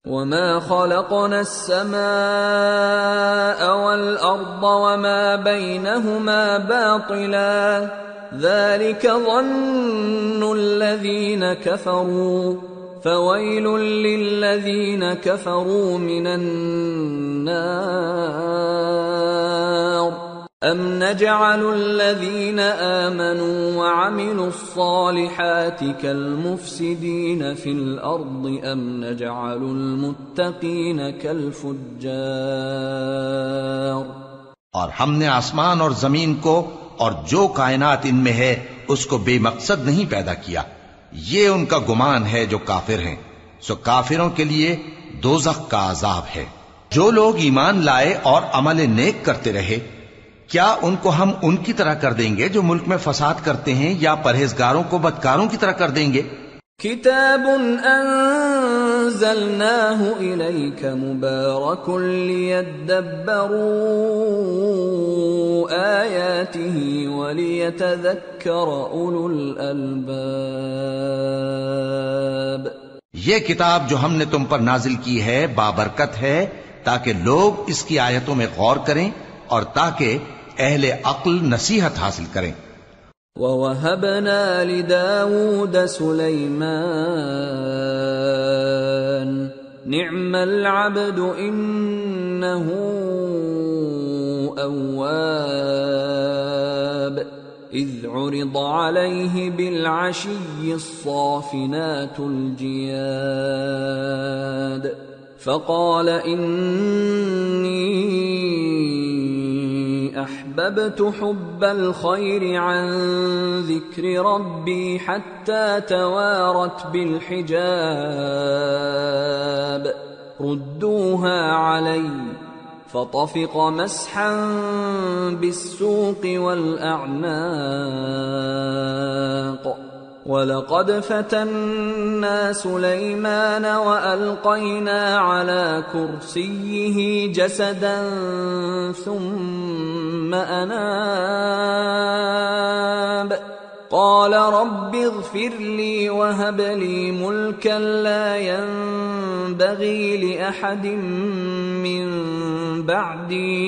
وما خلقنا السماء والأرض وما بينهما باطلا ذلك ظن الذين كفروا فويل للذين كفروا من النار أم نجعل الذين آمنوا وعملوا الصالحات كالمفسدين في الأرض أم نجعل المتقين كالفجار. اور ہم نے آسمان اور زمین کو اور جو کائنات ان میں ہے اس کو بے مقصد نہیں پیدا کیا. یہ ان کا گمان ہے جو کافر ہیں، سو کافروں کے لیے دوزخ کا عذاب ہے. جو لوگ ایمان لائے اور عمل نیک کرتے رہے، کیا ان کو ہم ان کی طرح کر دیں گے جو ملک میں فساد کرتے ہیں، یا پرہیزگاروں کو بدکاروں کی طرح کر دیں گے؟ کتاب انزلناه الیک مبارک لیدبروا آیاته ولیتذکر اولو الالباب. یہ کتاب جو ہم نے تم پر نازل کی ہے بابرکت ہے تاکہ لوگ اس کی آیتوں میں غور کریں اور تاکہ اہل عقل نصیحت حاصل کریں. وَوَهَبْنَا لِدَاوُودَ سُلَيْمَانَ نِعْمَ الْعَبْدُ إِنَّهُ أَوَّابٌ إِذْ عُرِضَ عَلَيْهِ بِالْعَشِيِّ الصَّافِنَاتُ الْجِيَادُ فَقَالَ إِنِّي أحببت حب الخير عن ذكر ربي حتى توارت بالحجاب ردوها علي فطفق مسحا بالسوق والأعناق. وَلَقَدْ فَتَنَّا سُلَيْمَانَ وَأَلْقَيْنَا عَلَى كُرْسِيِّهِ جَسَدًا ثُمَّ أَنَابَ قَالَ رَبِّ اغْفِرْ لِي وَهَبْ لِي مُلْكًا لَّا يَنبَغِي لِأَحَدٍ مِّن بَعْدِي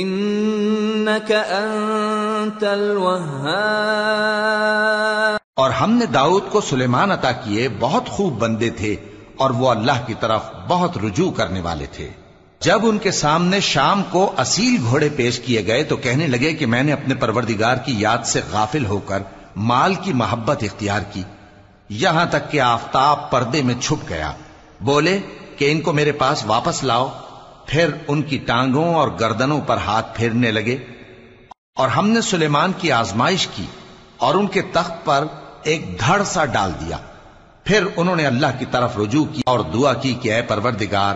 إِنَّكَ أَنتَ الْوَهَّابُ. اور ہم نے داؤد کو سلیمان عطا کیے، بہت خوب بندے تھے اور وہ اللہ کی طرف بہت رجوع کرنے والے تھے. جب ان کے سامنے شام کو اصیل گھوڑے پیش کیے گئے تو کہنے لگے کہ میں نے اپنے پروردگار کی یاد سے غافل ہو کر مال کی محبت اختیار کی، یہاں تک کہ آفتاب پردے میں چھپ گیا. بولے کہ ان کو میرے پاس واپس لاؤ. پھر ان کی ٹانگوں اور گردنوں پر ہاتھ پھیرنے لگے. اور ہم نے سلیمان کی آزمائش کی اور ان کے تخت پر ایک دھڑ سا ڈال دیا. پھر انہوں نے اللہ کی طرف رجوع کی اور دعا کی کہ اے پروردگار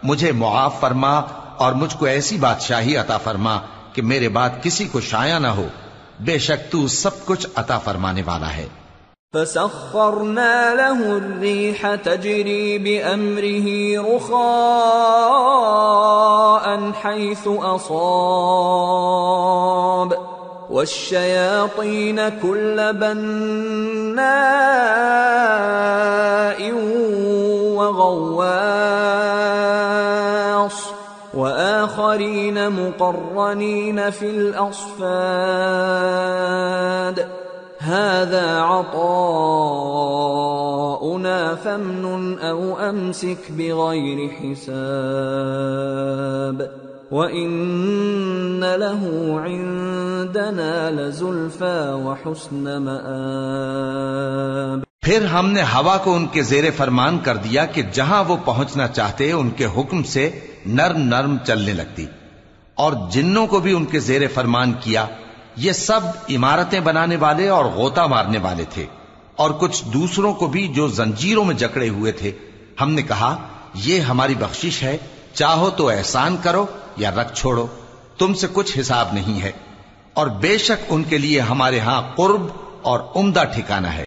مجھے معاف فرما اور مجھ کو ایسی بادشاہی عطا فرما کہ میرے بعد کسی کو شایع نہ ہو، بے شک تو سب کچھ عطا فرمانے والا ہے. فسخرنا له الريح تجري بأمره رخاء حيث أصاب والشياطين كل بناء وغواص وآخرين مقرنين في الأصفاد هذا عطاؤنا فامنن أو أمسك بغير حساب وَإِنَّ لَهُ عِندَنَا لَزُلْفَىٰ وَحُسْنَ مَآبٍ. پھر ہم نے ہوا کو ان کے زیر فرمان کر دیا کہ جہاں وہ پہنچنا چاہتے ان کے حکم سے نرم نرم چلنے لگتی، اور جنوں کو بھی ان کے زیر فرمان کیا. یہ سب عمارتیں بنانے والے اور غوطہ مارنے والے تھے، اور کچھ دوسروں کو بھی جو زنجیروں میں جکڑے ہوئے تھے. ہم نے کہا یہ ہماری بخشش ہے، چاہو تو احسان کرو یا رکھ چھوڑو، تم سے کچھ حساب نہیں ہے، اور بے شک ان کے لیے ہمارے ہاں قرب اور عمدہ ٹھکانہ ہے.